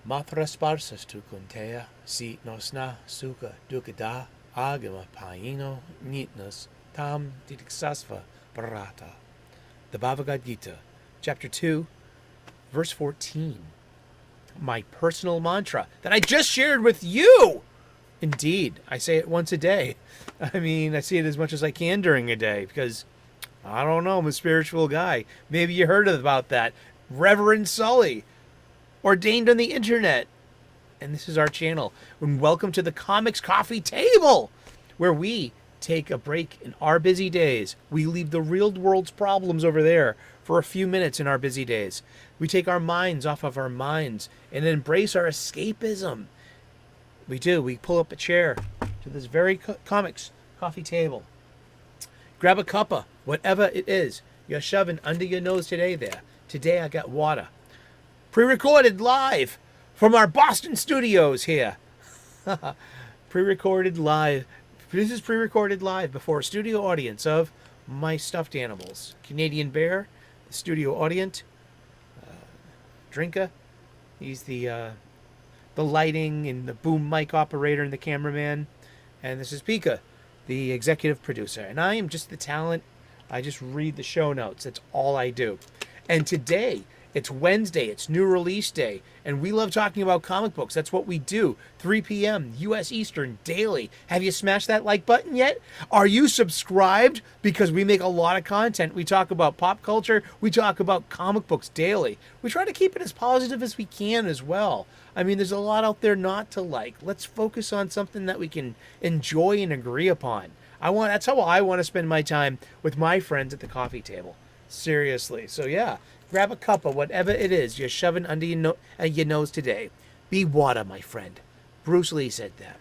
Matra sparsas tu kuntea, si nosna suka dukada, agama paino nitnus tam didixasva barata. The Bhagavad Gita, chapter 2, verse 14. My personal mantra that I just shared with you. Indeed, I say it once a day. I mean, I say it as much as I can during a day because I don't know, I'm a spiritual guy. Maybe you heard about that. Reverend Sully, ordained on the internet. And this is our channel. And welcome to the Comics Coffee Table, where we take a break in our busy days. We leave the real world's problems over there for a few minutes in our busy days. We take our minds off of our minds and embrace our escapism. We do. We pull up a chair to this very comics coffee table. Grab a cuppa, whatever it is you're shoving under your nose today there. Today I got water. Pre-recorded live from our Boston studios here. Pre-recorded live. This is pre-recorded live before a studio audience of my stuffed animals. Canadian Bear, the studio audience. Drinker, he's the lighting and the boom mic operator and the cameraman. And this is Pika, the executive producer. And I am just the talent. I just read the show notes. That's all I do. And today, it's Wednesday. It's new release day. And we love talking about comic books. That's what we do. 3 p.m. U.S. Eastern daily. Have you smashed that like button yet? Are you subscribed? Because we make a lot of content. We talk about pop culture. We talk about comic books daily. We try to keep it as positive as we can as well. I mean, there's a lot out there not to like. Let's focus on something that we can enjoy and agree upon. That's how I want to spend my time with my friends at the coffee table. Seriously. So yeah, grab a cup of whatever it is you're shoving under your nose today. Be water, my friend. Bruce Lee said that.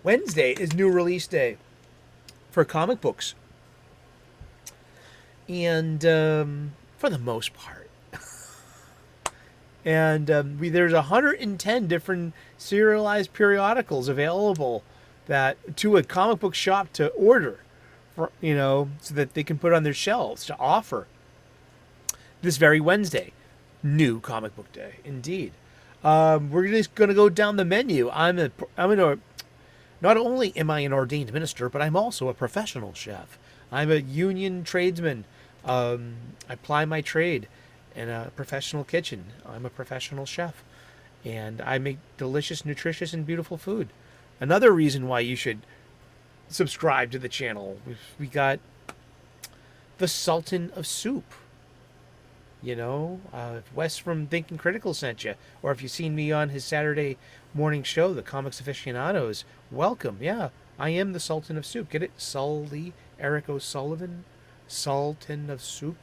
Wednesday is new release day for comic books. And for the most part. And there's 110 different serialized periodicals available to a comic book shop to order, so that they can put on their shelves to offer. This very Wednesday, new comic book day, indeed. We're just going to go down the menu. Not only am I an ordained minister, but I'm also a professional chef. I'm a union tradesman. I ply my trade in a professional kitchen. I'm a professional chef, and I make delicious, nutritious, and beautiful food. Another reason why you should subscribe to the channel. We got the Sultan of Soup. If Wes from Thinking Critical sent you, or if you've seen me on his Saturday morning show, The Comics Aficionados, welcome. Yeah, I am the Sultan of Soup. Get it? Sully, Eric O'Sullivan, Sultan of Soup.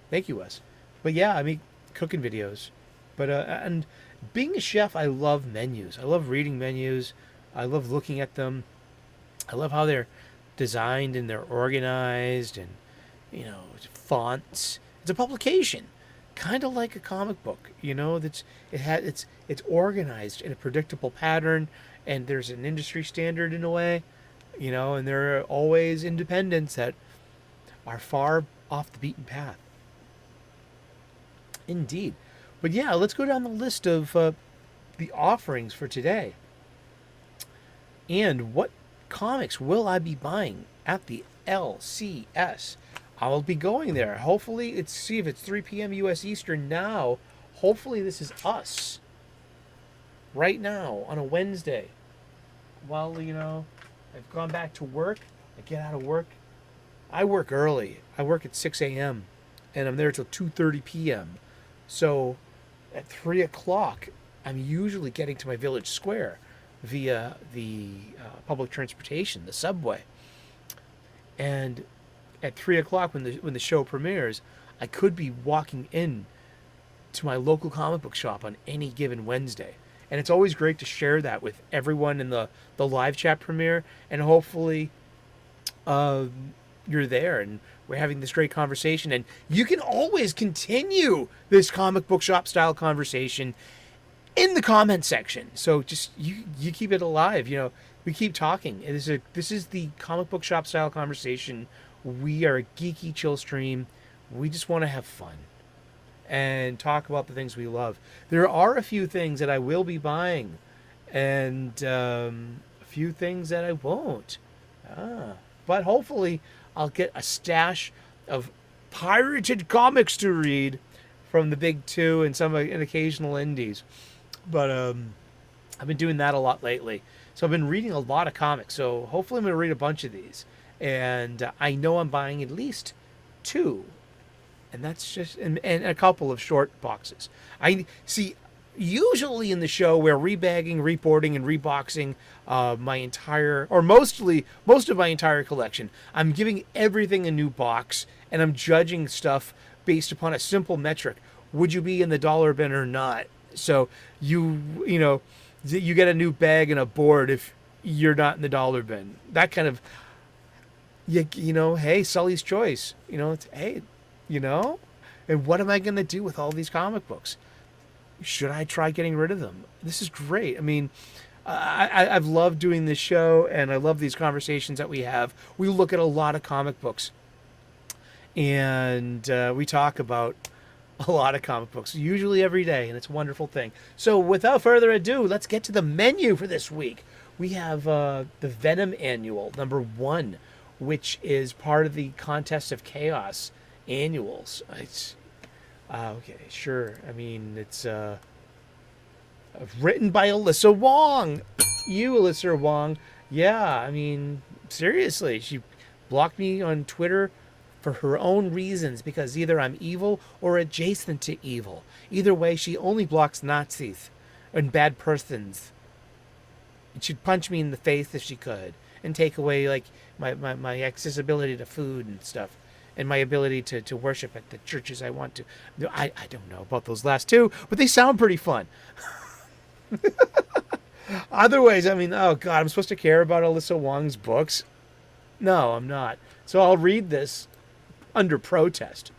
Thank you, Wes. But yeah, I make cooking videos. But and being a chef, I love menus. I love reading menus. I love looking at them. I love how they're designed and they're organized and, fonts. It's a publication, kind of like a comic book, it's organized in a predictable pattern, and there's an industry standard in a way, and there are always independents that are far off the beaten path. Indeed. But yeah, let's go down the list of the offerings for today. And what comics will I be buying at the LCS? I'll be going there. Hopefully, see if it's 3 p.m. U.S. Eastern now. Hopefully, this is us. Right now, on a Wednesday. While, I've gone back to work. I get out of work. I work early. I work at 6 a.m. And I'm there till 2:30 p.m. So, at 3 o'clock, I'm usually getting to my village square via the public transportation, the subway. And at 3 o'clock when the show premieres, I could be walking in to my local comic book shop on any given Wednesday. And it's always great to share that with everyone in the live chat premiere. And hopefully you're there and we're having this great conversation. And you can always continue this comic book shop style conversation in the comment section. So just you keep it alive. We keep talking. This is the comic book shop style conversation. We are a geeky chill stream. We just want to have fun. and talk about the things we love. There are a few things that I will be buying, and a few things that I won't. But hopefully, I'll get a stash of pirated comics to read from the big two and some and occasional indies. But I've been doing that a lot lately. So I've been reading a lot of comics. So hopefully I'm going to read a bunch of these. And I know I'm buying at least 2. And that's just, and a couple of short boxes. I see, usually in the show where rebagging, reboarding, and reboxing most of my entire collection, I'm giving everything a new box, and I'm judging stuff based upon a simple metric. Would you be in the dollar bin or not? So you get a new bag and a board if you're not in the dollar bin. That kind of, hey, Sully's choice. And what am I going to do with all these comic books? Should I try getting rid of them? This is great. I mean, I've loved doing this show, and I love these conversations that we have. We look at a lot of comic books, and we talk about a lot of comic books, usually every day, and it's a wonderful thing. So without further ado, let's get to the menu for this week. We have the Venom Annual, number 1, which is part of the Contest of Chaos annuals. It's okay, sure. I mean, it's written by Alyssa Wong. Alyssa Wong. Yeah, I mean, seriously, she blocked me on Twitter for her own reasons, because either I'm evil or adjacent to evil. Either way, she only blocks Nazis and bad persons. She'd punch me in the face if she could, and take away like my accessibility to food and stuff, and my ability to worship at the churches I want to. I don't know about those last two, but they sound pretty fun. Otherwise, I mean, oh God, I'm supposed to care about Alyssa Wong's books? No, I'm not. So I'll read this under protest.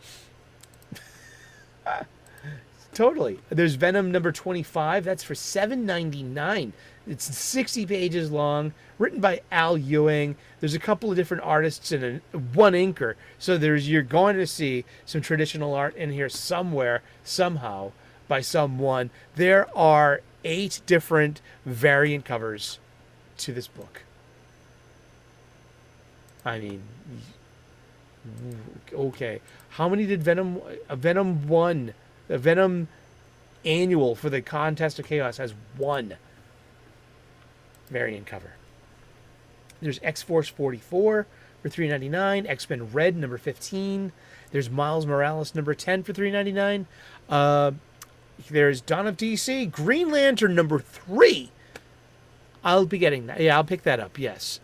Totally. There's Venom number 25. That's for $7.99. It's 60 pages long, written by Al Ewing. There's a couple of different artists and one inker. So you're going to see some traditional art in here somewhere, somehow, by someone. There are 8 different variant covers to this book. I mean, okay. How many did Venom 1, the Venom Annual for the Contest of Chaos has 1 variant cover. There's X-Force 44 for $3.99, X-Men Red number 15. There's Miles Morales number 10 for $3.99. There's Dawn of DC Green Lantern number 3. I'll be getting that. Yeah, I'll pick that up. Yes.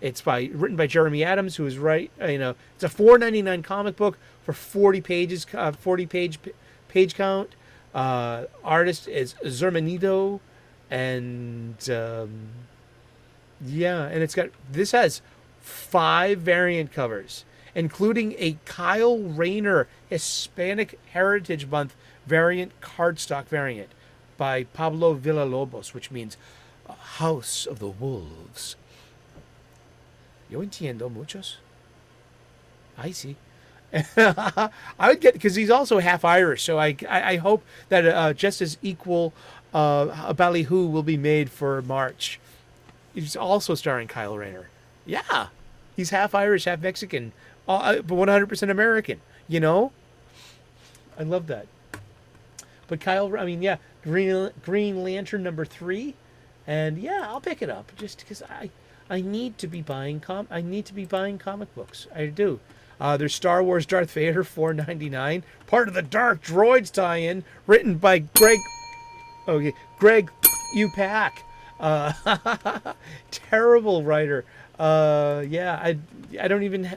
It's written by Jeremy Adams, who is it's a $4.99 comic book for 40 pages, 40 page count. Artist is Zermanito, and and this has 5 variant covers, including a Kyle Rayner Hispanic Heritage Month variant cardstock variant by Pablo Villalobos, which means House of the Wolves. Yo entiendo muchos. I see. I would get, because he's also half Irish, so I hope that just as equal a ballyhoo will be made for March. He's also starring Kyle Rayner. Yeah, he's half Irish, half Mexican, but 100% American. I love that. But Kyle, I mean, yeah, Green Lantern number 3, and yeah, I'll pick it up just because I need to be buying comic books. I do. There's Star Wars Darth Vader $4.99, part of the Dark Droids tie-in, written by Greg Upak. Terrible writer. I don't even.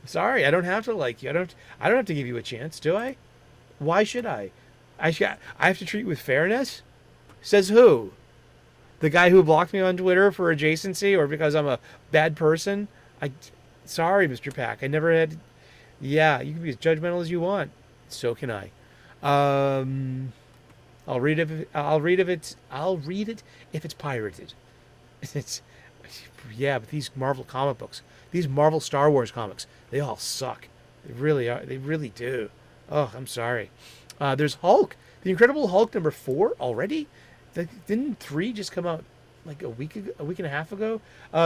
Sorry, I don't have to like you. I don't have to give you a chance, do I? Why should I? I have to treat you with fairness? Says who? The guy who blocked me on Twitter for adjacency, or because I'm a bad person? Sorry, Mr. Pack. I never had. Yeah, you can be as judgmental as you want. So can I. I'll read it if it's pirated. But these Marvel comic books, these Marvel Star Wars comics, they all suck. They really are. They really do. Oh, I'm sorry. There's Hulk. The Incredible Hulk #4 already. Didn't 3 just come out like a week and a half ago?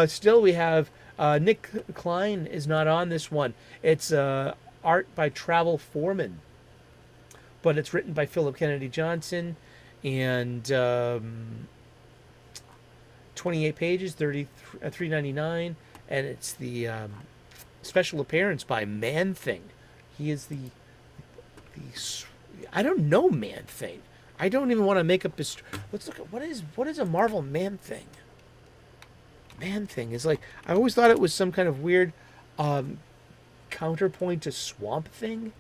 Still, we have Nick Klein is not on this one. It's art by Travel Foreman, but it's written by Philip Kennedy Johnson, and 28 pages, $3.99, and it's the special appearance by Man Thing. He is the I don't know Man Thing. I don't even want to make up this. Let's look at what is a Marvel Man Thing. Man Thing is like, I always thought it was some kind of weird counterpoint to Swamp Thing.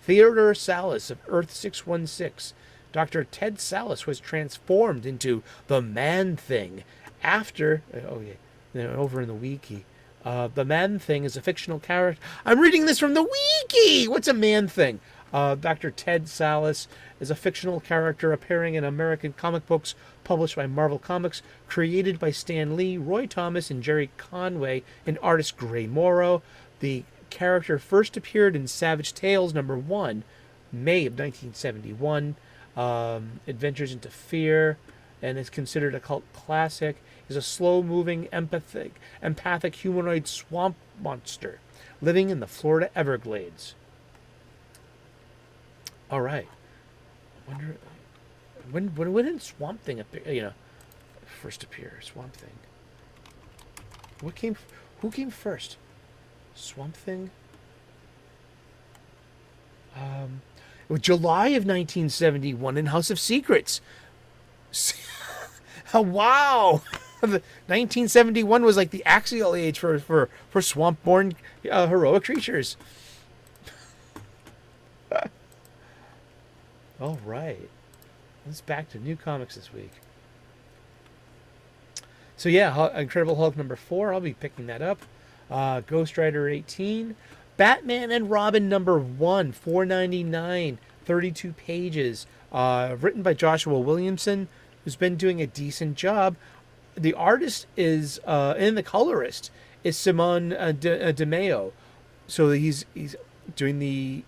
Theodore Salas of Earth 616. Dr. Ted Salas was transformed into the Man Thing after. Oh yeah, over in the wiki. The Man Thing is a fictional character. I'm reading this from the wiki. What's a Man Thing? Dr. Ted Salas is a fictional character appearing in American comic books published by Marvel Comics, created by Stan Lee, Roy Thomas, and Jerry Conway, and artist Gray Morrow. The character first appeared in Savage Tales #1, May of 1971. Adventures into Fear, and is considered a cult classic. Is a slow-moving, empathic humanoid swamp monster living in the Florida Everglades. All right. I wonder when did Swamp Thing appear? First appear. Swamp Thing. Who came first? Swamp Thing. July of 1971 in House of Secrets. Wow. 1971 was like the axial age for swamp-born heroic creatures. All right. Let's back to new comics this week. So yeah, Incredible Hulk #4. I'll be picking that up. Ghost Rider 18. Batman and Robin #1, $4.99, 32 pages. Written by Joshua Williamson, who's been doing a decent job. The artist is and the colorist is Simon DeMeo. So he's doing the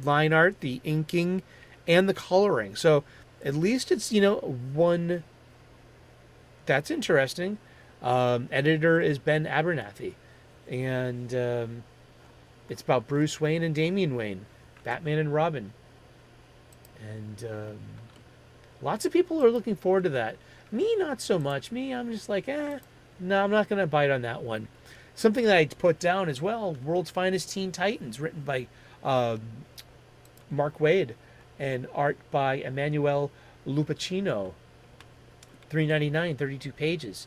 line art, the inking, and the coloring. So at least it's one that's interesting. Editor is Ben Abernathy, and it's about Bruce Wayne and Damian Wayne, Batman and Robin, and lots of people are looking forward to that. Me, not so much. Me, I'm just like, no, I'm not going to bite on that one. Something that I put down as well, World's Finest Teen Titans, written by Mark Waid and art by Emmanuel Lupacchino. $3.99, 32 pages.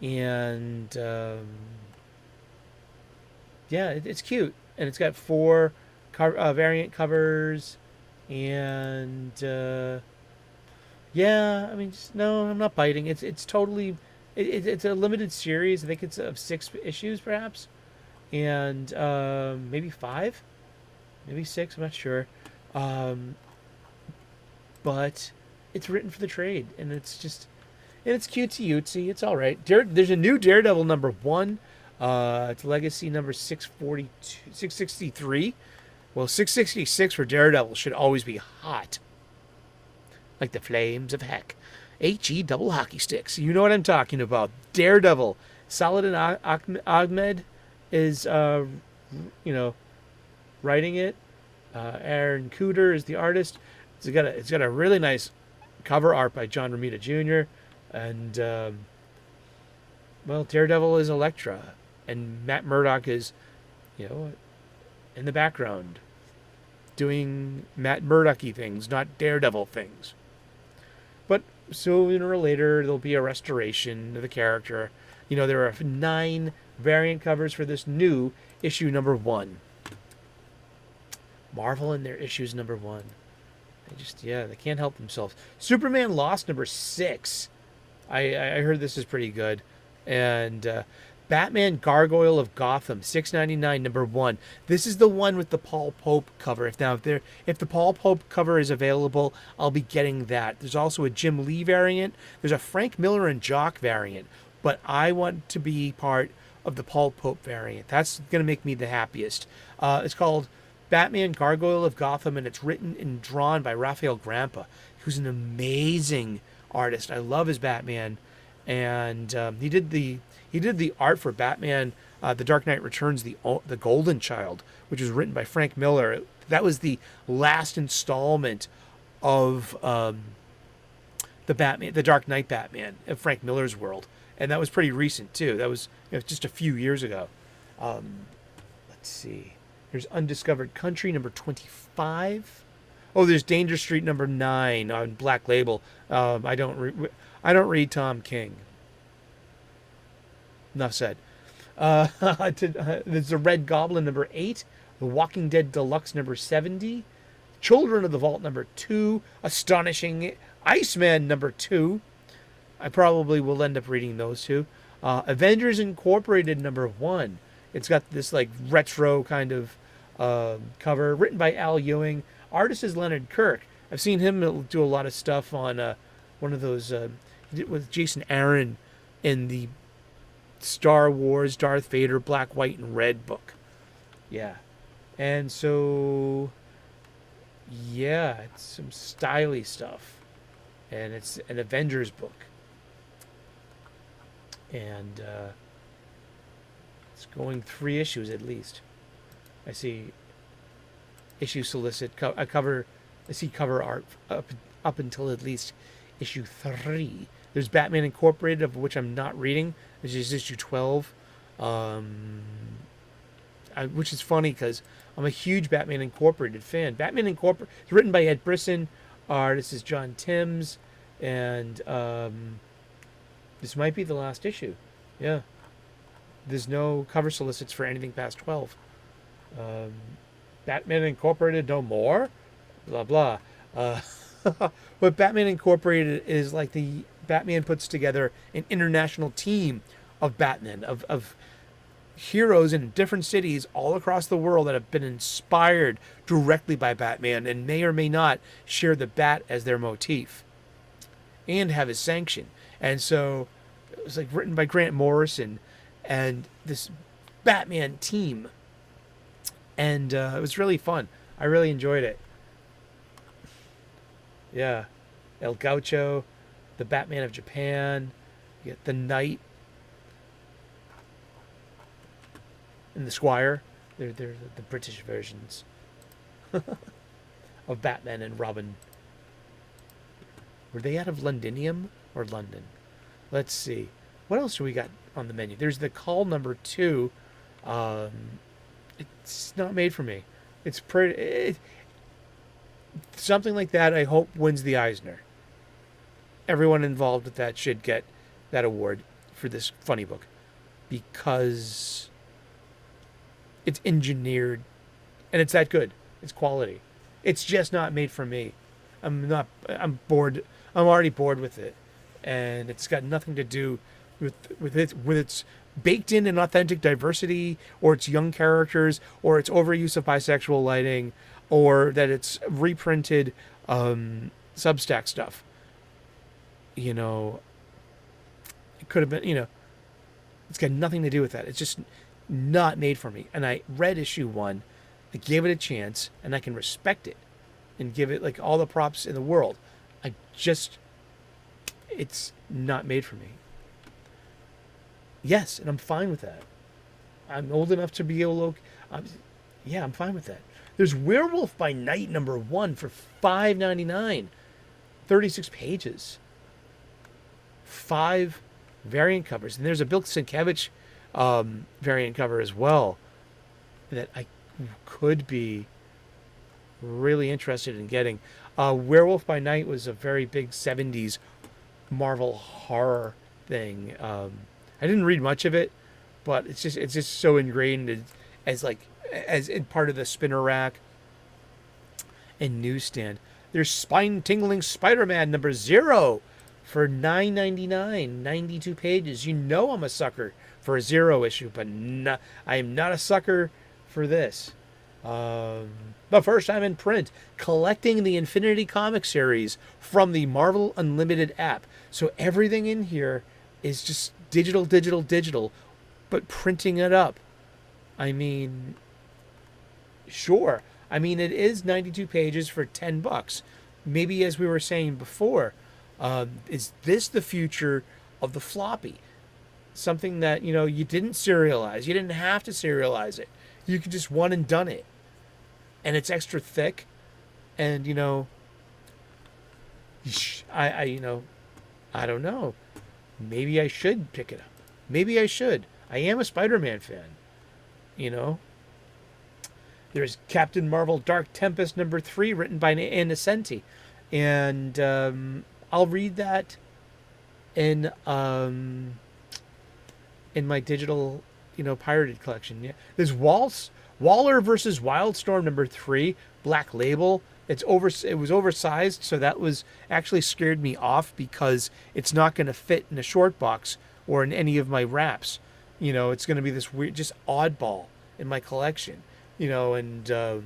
And it's cute. And it's got 4 variant covers. And no, I'm not biting. It's totally, it's a limited series. I think it's of 6 issues perhaps, and maybe 5, maybe 6. I'm not sure. But it's written for the trade, and it's cutesy. It's all right. There's a new Daredevil #1. It's Legacy number 663. Well, 666 for Daredevil should always be hot, like the flames of heck. HE double hockey sticks. You know what I'm talking about. Daredevil. Saladin Ahmed is, writing it. Aaron Cooter is the artist. It's got a really nice cover art by John Romita Jr. And Daredevil is Elektra, and Matt Murdock is, in the background, doing Matt Murdocky things, not Daredevil things. But sooner or later, there'll be a restoration of the character. There are 9 variant covers for this new issue #1. Marvel and their issues #1. They can't help themselves. Superman Lost #6. I heard this is pretty good. And Batman Gargoyle of Gotham, $6.99, #1. This is the one with the Paul Pope cover. If the Paul Pope cover is available, I'll be getting that. There's also a Jim Lee variant. There's a Frank Miller and Jock variant. But I want to be part of the Paul Pope variant. That's going to make me the happiest. It's called Batman Gargoyle of Gotham, and it's written and drawn by Raphael Grampa, who's an amazing artist. I love his Batman, and he did the art for Batman The Dark Knight Returns, the Golden Child, which was written by Frank Miller. That was the last installment of the Dark Knight Batman of Frank Miller's world, and that was pretty recent too. That was just a few years ago. Let's see. There's Undiscovered Country number 25. Oh, there's Danger Street number 9 on Black Label. I don't read Tom King. Enough said. There's the Red Goblin number 8, The Walking Dead Deluxe number 70, Children of the Vault number 2, Astonishing Iceman number 2. I probably will end up reading those two. Avengers Incorporated number 1. It's got this like retro kind of cover, written by Al Ewing. Artist is Leonard Kirk. I've seen him do a lot of stuff on one of those with Jason Aaron in the Star Wars Darth Vader Black, White, and Red book. Yeah. And so, yeah, it's some styly stuff. And it's an Avengers book. And it's going 3 issues at least. I see issue solicit cover. I see cover art up until at least issue 3. There's Batman Incorporated, of which I'm not reading. This is issue 12, which is funny because I'm a huge Batman Incorporated fan. Batman Incorporated is written by Ed Brisson. Artist is John Timms, and this might be the last issue. Yeah. There's no cover solicits for anything past 12. Batman Incorporated no more? Blah, blah. But Batman Incorporated is like the Batman puts together an international team of Batmen, of heroes in different cities all across the world that have been inspired directly by Batman and may or may not share the bat as their motif and have his sanction. And so it was like written by Grant Morrison and this Batman team. And it was really fun. I really enjoyed it. Yeah. El Gaucho, the Batman of Japan, you get the Knight, and the Squire. They're the British versions of Batman and Robin. Were they out of Londinium or London? Let's see. What else do we got on the menu? There's the Call number 2. It's not made for me. It's pretty... something like that, I hope, wins the Eisner. Everyone involved with that should get that award for this funny book because it's engineered and it's that good. It's quality. It's just not made for me. I'm bored. I'm already bored with it, and it's got nothing to do with its baked in and authentic diversity, or its young characters, or its overuse of bisexual lighting, or that it's reprinted Substack stuff. You know, it could have been, it's got nothing to do with that. It's just not made for me. And I read issue 1, I gave it a chance, and I can respect it and give it like all the props in the world. It's not made for me. Yes, and I'm fine with that. I'm old enough to be able to... I'm fine with that. There's Werewolf by Night number 1 for $5.99. 36 pages. 5 variant covers. And there's a Bill Sienkiewicz variant cover as well that I could be really interested in getting. Werewolf by Night was a very big 70s Marvel horror thing. I didn't read much of it, but it's just so ingrained as in part of the spinner rack and newsstand. There's Spine-Tingling Spider-Man number 0 for $9.99, 92 pages. You know I'm a sucker for a 0 issue, but I am not a sucker for this. The first time in print, collecting the Infinity Comic series from the Marvel Unlimited app. So everything in here is just digital, But printing it up, I mean, sure. I mean, it is 92 pages for $10. Maybe, as we were saying before, is this the future of the floppy? Something that, you didn't serialize. You didn't have to serialize it. You could just one and done it. And it's extra thick. And, I don't know. Maybe I should pick it up. Maybe I should. I am a Spider-Man fan. There's Captain Marvel Dark Tempest #3, written by Innocenti. And I'll read that in my digital, pirated collection. Yeah. There's Waller versus Wildstorm #3, Black Label. It was oversized, so that was actually scared me off because it's not going to fit in a short box or in any of my wraps. It's going to be this weird, just oddball in my collection. But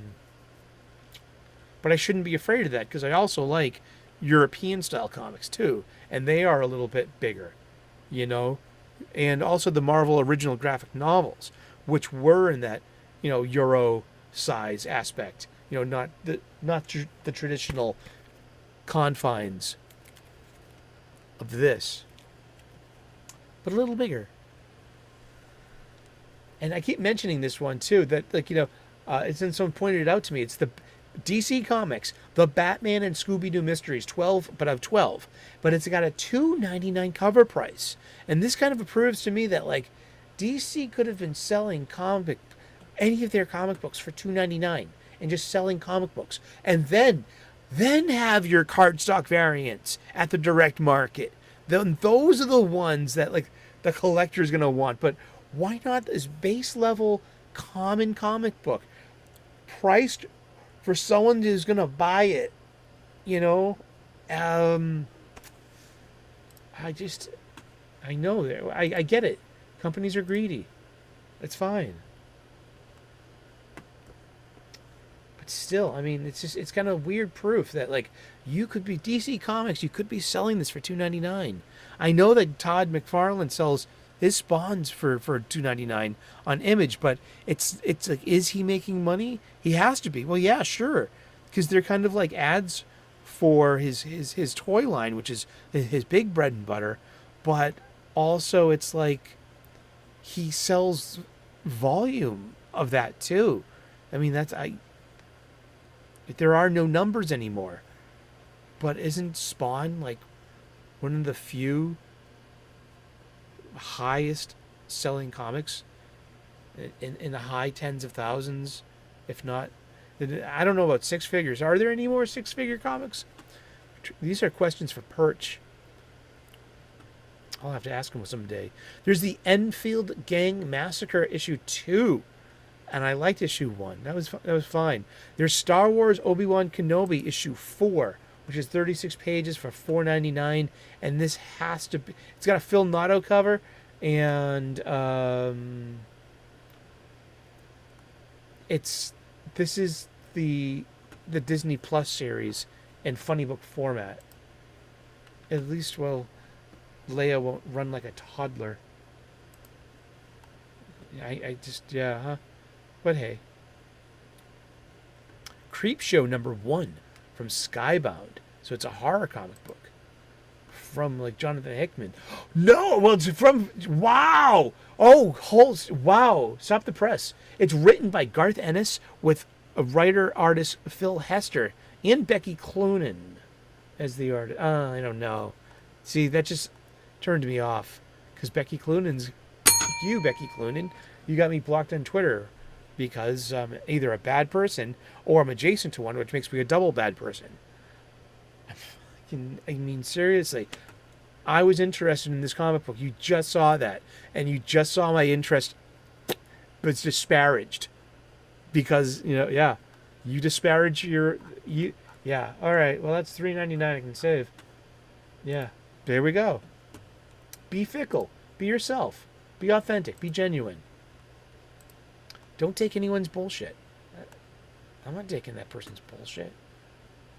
I shouldn't be afraid of that because I also like European style comics too, and they are a little bit bigger, and also the Marvel original graphic novels, which were in that, Euro size aspect, not the traditional confines of this, but a little bigger. And I keep mentioning this one too, that it's been someone pointed it out to me. It's the DC Comics, the Batman and Scooby-Doo Mysteries, 12, but of 12. But it's got a $2.99 cover price. And this kind of proves to me that, DC could have been selling any of their comic books for $2.99 and just selling comic books. And then have your cardstock variants at the direct market. Then those are the ones that, the collector's going to want. But why not this base level common comic book priced for someone who's going to buy it? I know I get it. Companies are greedy. It's fine. But still, I mean, it's kind of weird proof that you could be DC Comics, you could be selling this for $2.99. I know that Todd McFarlane sells his Spawns for $2.99 on Image, but it's is he making money? He has to be. Well, yeah, sure, because they're kind of like ads for his toy line, which is his big bread and butter, but also it's he sells volume of that too. I mean, there are no numbers anymore, but isn't Spawn one of the few highest selling comics in the high tens of thousands, if not, I don't know about six figures. Are there any more six-figure comics? These are questions for Perch. I'll have to ask him someday. There's the Enfield Gang Massacre issue 2, and I liked issue 1. That was fine. There's Star Wars Obi-Wan Kenobi issue 4, which is 36 pages for $4.99, and this has to be. It's got a Phil Noto cover, and this is the Disney Plus series in funny book format. At least, Leia won't run like a toddler. But hey. Creepshow #1 from Skybound. So it's a horror comic book from Jonathan Hickman. No, well, it's from, wow. Wow. Stop the press. It's written by Garth Ennis with a writer-artist Phil Hester and Becky Cloonan as the artist. I don't know. See, that just turned me off because Becky Cloonan's Becky Cloonan, you got me blocked on Twitter because I'm either a bad person or I'm adjacent to one, which makes me a double bad person. I mean, seriously, I was interested in this comic book. You just saw that, and you just saw my interest, but it's disparaged because you disparage all right. Well, that's $3.99 I can save. Yeah, there we go. Be fickle. Be yourself. Be authentic. Be genuine. Don't take anyone's bullshit. I'm not taking that person's bullshit.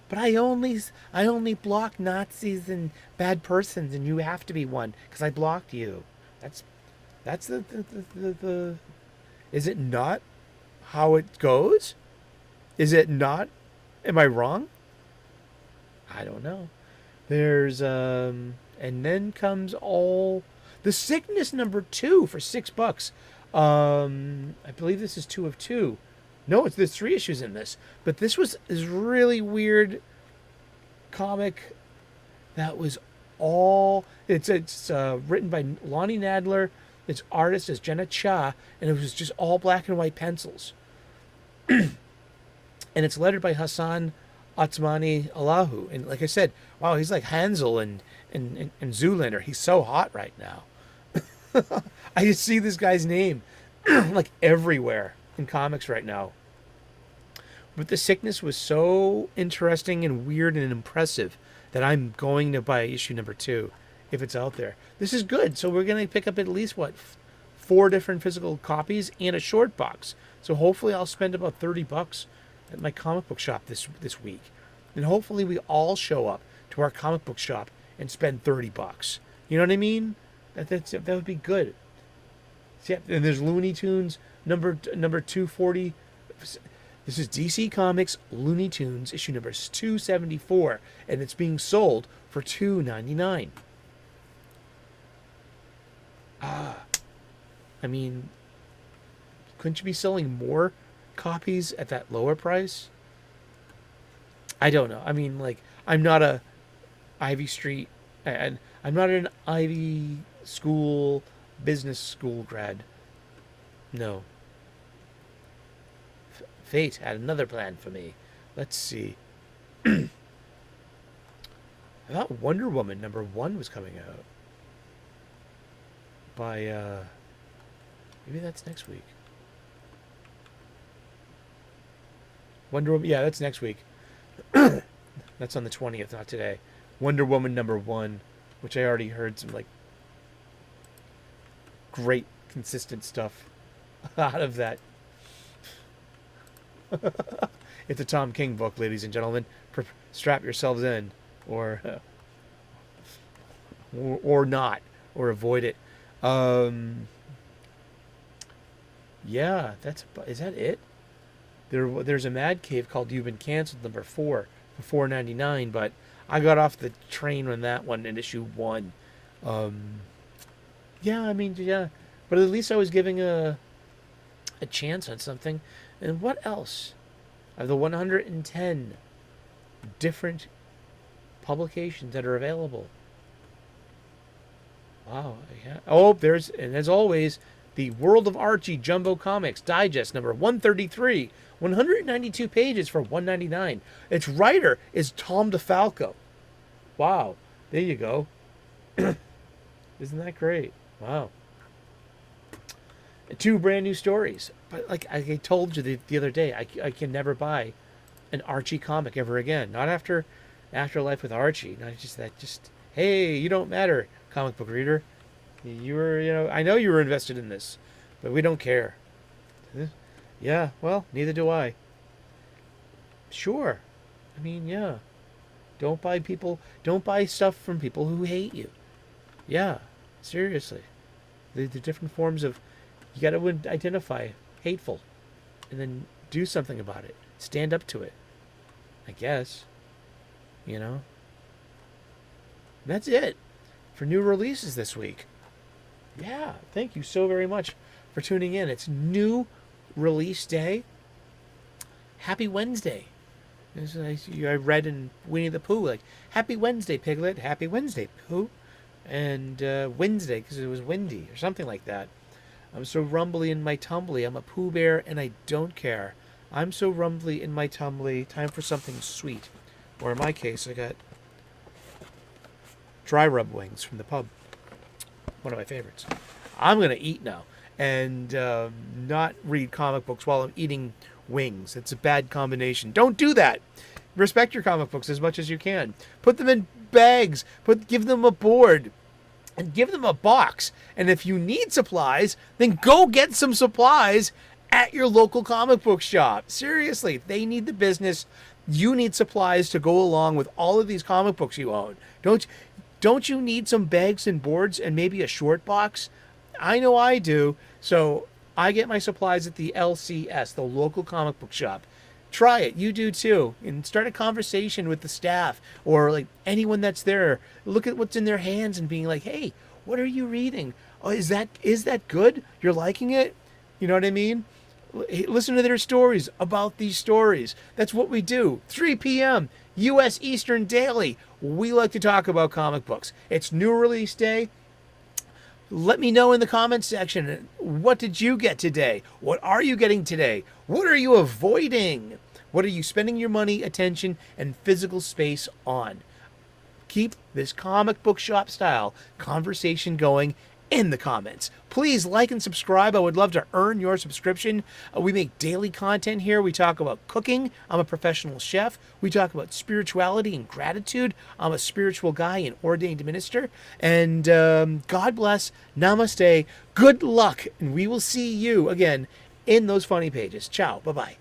But I only block Nazis and bad persons, and you have to be one because I blocked you. That's the is it not how it goes? Is it not? Am I wrong? I don't know. There's and then comes all the sickness number 2 for $6. I believe this is 2 of 2. No, there's 3 issues in this, but this really weird comic that was all it's written by Lonnie Nadler. Its artist is Jenna Cha, and it was just all black and white pencils. And it's lettered by Hassan Atsmani Allahu. And like I said, wow, he's like Hansel and Zoolander. He's so hot right now. I just see this guy's name like everywhere in comics right now. But the sickness was so interesting and weird and impressive that I'm going to buy issue number 2 if it's out there. This is good. So we're going to pick up at least, 4 different physical copies and a short box. So hopefully I'll spend about $30 at my comic book shop this week. And hopefully we all show up to our comic book shop and spend $30. You know what I mean? That would be good. Yeah, and there's Looney Tunes number 240. This is DC Comics Looney Tunes issue number 274, and it's being sold for $2.99. I mean, couldn't you be selling more copies at that lower price? I don't know. I mean, like, I'm not a Ivy Street, and I'm not an Ivy school, business school grad. No. Fate had another plan for me. Let's see. I thought Wonder Woman number 1 was coming out. By, maybe that's next week. Wonder Woman, yeah, that's next week. That's on the 20th, not today. Wonder Woman number 1, which I already heard some, like, great, consistent stuff out of that. It's a Tom King book, ladies and gentlemen. Strap yourselves in, or not, or avoid it. Yeah, is that it? There's a Mad Cave called You've Been Canceled number 4 for $4.99, but I got off the train on that one in issue 1. Yeah, I mean, yeah, but at least I was giving a chance on something. And what else? Of the 110 different publications that are available. Wow. Yeah. Oh, and as always, the World of Archie Jumbo Comics Digest number 133. 192 pages for $1.99. Its writer is Tom DeFalco. Wow. There you go. Isn't that great? Wow. 2 brand new stories. But like I told you the other day, I can never buy an Archie comic ever again. Not after Afterlife with Archie. Not just hey, you don't matter, comic book reader. I know you were invested in this, but we don't care. Yeah, well, neither do I. Sure. I mean, yeah. Don't buy stuff from people who hate you. Yeah, seriously. The different forms of, you got to identify hateful and then do something about it. Stand up to it. I guess. That's it for new releases this week. Yeah, thank you so very much for tuning in. It's new release day. Happy Wednesday. I read in Winnie the Pooh, like, Happy Wednesday, Piglet. Happy Wednesday, Pooh. And Wednesday, because it was windy or something like that. I'm so rumbly in my tumbly. I'm a Pooh Bear, and I don't care. I'm so rumbly in my tumbly. Time for something sweet. Or in my case, I got dry rub wings from the pub. One of my favorites. I'm going to eat now and not read comic books while I'm eating wings. It's a bad combination. Don't do that. Respect your comic books as much as you can. Put them in bags. Give them a board. And give them a box. And if you need supplies, then go get some supplies at your local comic book shop. Seriously, they need the business. You need supplies to go along with all of these comic books you own. Don't you need some bags and boards and maybe a short box? I know I do. So I get my supplies at the LCS, the local comic book shop. Try it. You do too. And start a conversation with the staff or like anyone that's there. Look at what's in their hands and being like, hey, what are you reading? Oh, is that good? You're liking it? You know what I mean? Listen to their stories about these stories. That's what we do. 3 p.m. U.S. Eastern Daily. We like to talk about comic books. It's new release day. Let me know in the comments section, what did you get today? What are you getting today? What are you avoiding? What are you spending your money, attention, and physical space on? Keep this comic book shop style conversation going in the comments. Please like and subscribe. I would love to earn your subscription. We make daily content here. We talk about cooking. I'm a professional chef. We talk about spirituality and gratitude. I'm a spiritual guy and ordained minister. And God bless. Namaste. Good luck. And we will see you again in those funny pages. Ciao. Bye-bye.